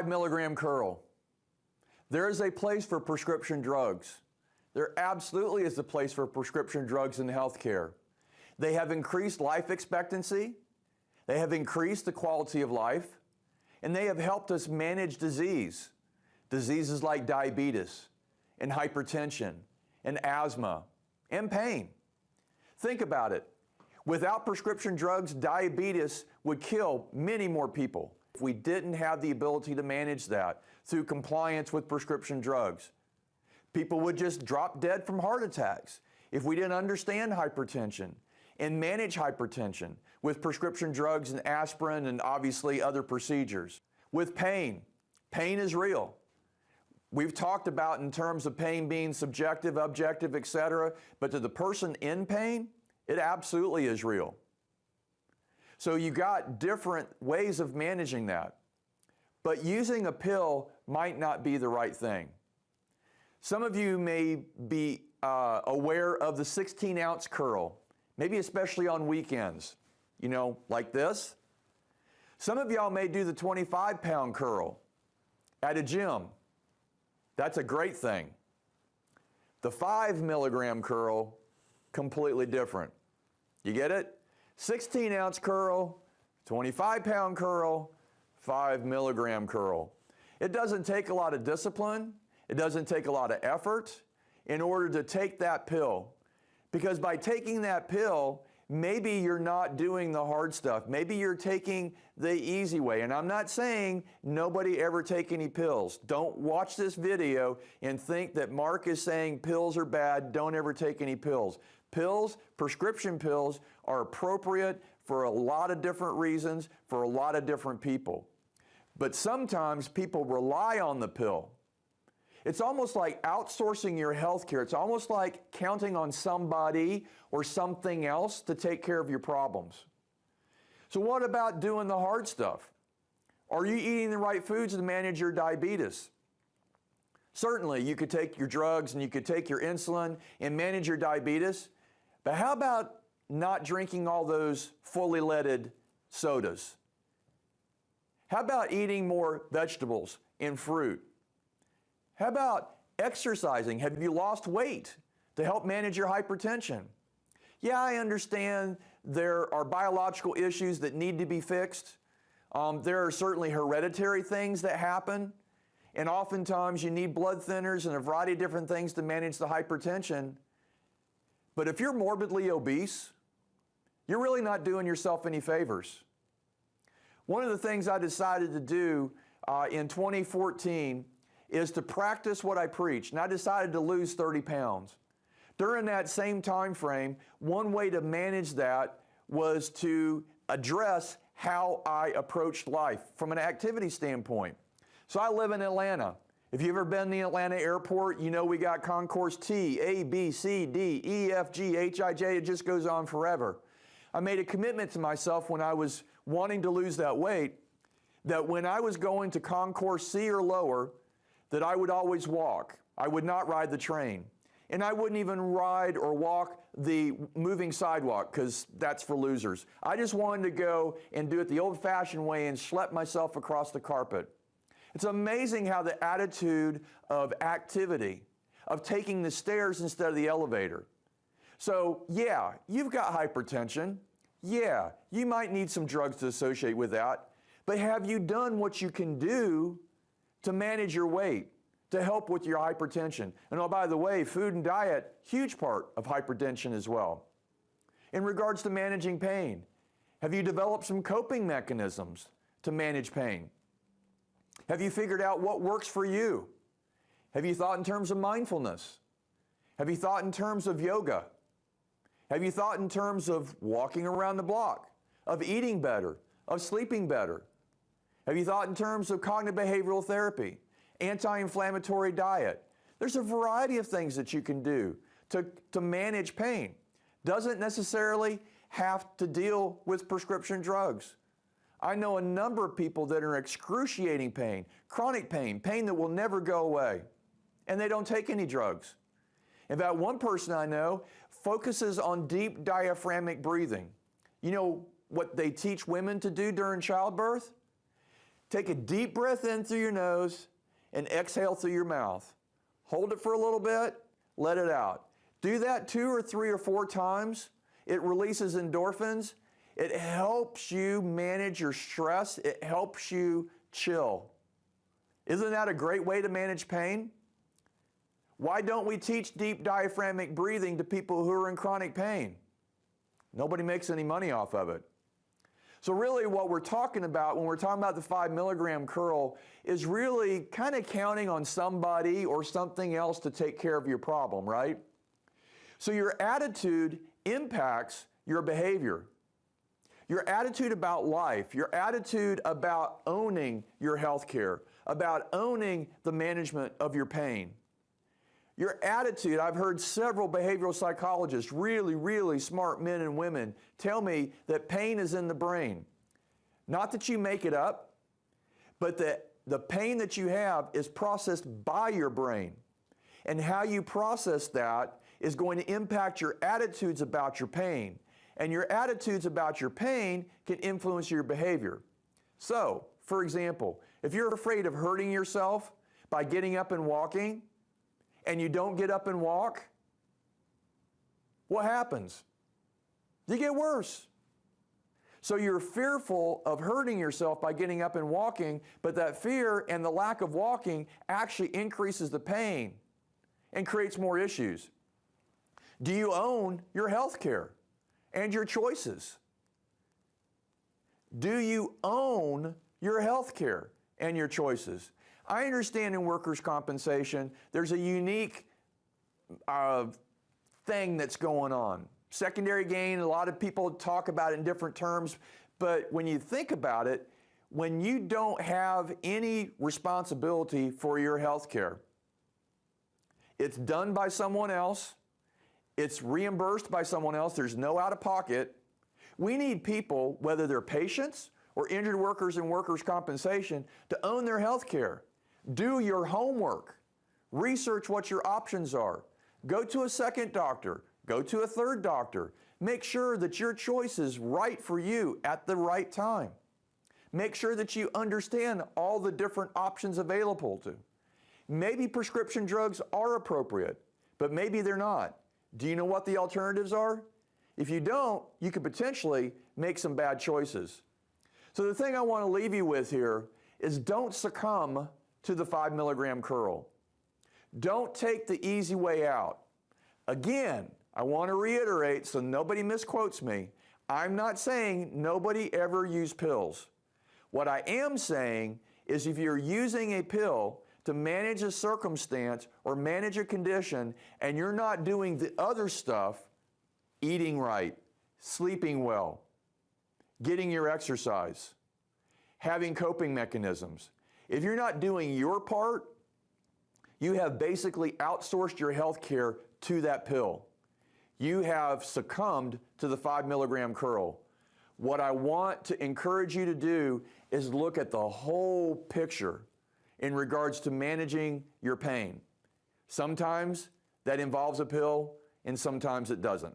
5 milligram curl. There is a place for prescription drugs. There absolutely is a place for prescription drugs in healthcare. They have increased life expectancy, they have increased the quality of life, and they have helped us manage disease. Diseases like diabetes and hypertension and asthma and pain. Think about it. Without prescription drugs, diabetes would kill many more people if we didn't have the ability to manage that through compliance with prescription drugs. People would just drop dead from heart attacks if we didn't understand hypertension and manage hypertension with prescription drugs and aspirin and obviously other procedures. With pain, pain is real. We've talked about in terms of pain being subjective, objective, etc., but to the person in pain, it absolutely is real. So you got different ways of managing that. But using a pill might not be the right thing. Some of you may be aware of the 16-ounce curl, maybe especially on weekends, like this. Some of y'all may do the 25-pound curl at a gym. That's a great thing. The 5 milligram curl, completely different. You get it? 16-ounce curl, 25-pound curl, 5 milligram curl. It doesn't take a lot of discipline. It doesn't take a lot of effort in order to take that pill. Because by taking that pill, maybe you're not doing the hard stuff. Maybe you're taking the easy way. And I'm not saying nobody ever take any pills. Don't watch this video and think that Mark is saying pills are bad, don't ever take any pills. Pills, prescription pills, are appropriate for a lot of different reasons for a lot of different people. But sometimes people rely on the pill. It's almost like outsourcing your health care. It's almost like counting on somebody or something else to take care of your problems. So what about doing the hard stuff? Are you eating the right foods to manage your diabetes? Certainly, you could take your drugs and you could take your insulin and manage your diabetes, but how about not drinking all those fully leaded sodas? How about eating more vegetables and fruit? How about exercising? Have you lost weight to help manage your hypertension? Yeah, I understand there are biological issues that need to be fixed. There are certainly hereditary things that happen, and oftentimes you need blood thinners and a variety of different things to manage the hypertension. But if you're morbidly obese, you're really not doing yourself any favors. One of the things I decided to do in 2014 is to practice what I preach, and I decided to lose 30 pounds. During that same time frame, one way to manage that was to address how I approached life from an activity standpoint. So I live in Atlanta. If you've ever been to the Atlanta airport, you know we got concourse T, A, B, C, D, E, F, G, H, I, J, it just goes on forever. I made a commitment to myself when I was wanting to lose that weight, that when I was going to concourse C or lower, that I would always walk. I would not ride the train. And I wouldn't even ride or walk the moving sidewalk because that's for losers. I just wanted to go and do it the old-fashioned way and schlep myself across the carpet. It's amazing how the attitude of activity, of taking the stairs instead of the elevator. So yeah, you've got hypertension. Yeah, you might need some drugs to associate with that. But have you done what you can do to manage your weight, to help with your hypertension? And oh, by the way, food and diet, huge part of hypertension as well. In regards to managing pain, have you developed some coping mechanisms to manage pain? Have you figured out what works for you? Have you thought in terms of mindfulness? Have you thought in terms of yoga? Have you thought in terms of walking around the block, of eating better, of sleeping better? Have you thought in terms of cognitive behavioral therapy, anti-inflammatory diet? There's a variety of things that you can do to manage pain. Doesn't necessarily have to deal with prescription drugs. I know a number of people that are in excruciating pain, chronic pain, pain that will never go away, and they don't take any drugs. In fact, one person I know focuses on deep diaphragmatic breathing. You know what they teach women to do during childbirth? Take a deep breath in through your nose and exhale through your mouth. Hold it for a little bit, let it out. Do that 2 or 3 or 4 times. It releases endorphins. It helps you manage your stress. It helps you chill. Isn't that a great way to manage pain? Why don't we teach deep diaphragmatic breathing to people who are in chronic pain? Nobody makes any money off of it. So really what we're talking about when we're talking about the 5 milligram curl is really kind of counting on somebody or something else to take care of your problem, right? So your attitude impacts your behavior. Your attitude about life, your attitude about owning your health care, about owning the management of your pain. Your attitude, I've heard several behavioral psychologists, really smart men and women, tell me that pain is in the brain. Not that you make it up, but that the pain that you have is processed by your brain. And how you process that is going to impact your attitudes about your pain. And your attitudes about your pain can influence your behavior. So, for example, if you're afraid of hurting yourself by getting up and walking, and you don't get up and walk, what happens? You get worse. So you're fearful of hurting yourself by getting up and walking, but that fear and the lack of walking actually increases the pain and creates more issues. Do you own your health care and your choices? Do you own your health care and your choices? I understand in workers' compensation, there's a unique thing that's going on. Secondary gain, a lot of people talk about it in different terms, but when you think about it, when you don't have any responsibility for your health care, it's done by someone else, it's reimbursed by someone else, there's no out-of-pocket. We need people, whether they're patients or injured workers in workers' compensation, to own their health care. Do your homework. Research what your options are. Go to a second doctor. Go to a third doctor. Make sure that your choice is right for you at the right time. Make sure that you understand all the different options available to. Maybe prescription drugs are appropriate, but maybe they're not. Do you know what the alternatives are? If you don't, you could potentially make some bad choices. So the thing I want to leave you with here is don't succumb to the 5 milligram curl. Don't take the easy way out. Again, I want to reiterate so nobody misquotes me. I'm not saying nobody ever use pills. What I am saying is if you're using a pill to manage a circumstance or manage a condition and you're not doing the other stuff, eating right, sleeping well, getting your exercise, having coping mechanisms, if you're not doing your part, you have basically outsourced your health care to that pill. You have succumbed to the 5 milligram curl. What I want to encourage you to do is look at the whole picture in regards to managing your pain. Sometimes that involves a pill and sometimes it doesn't.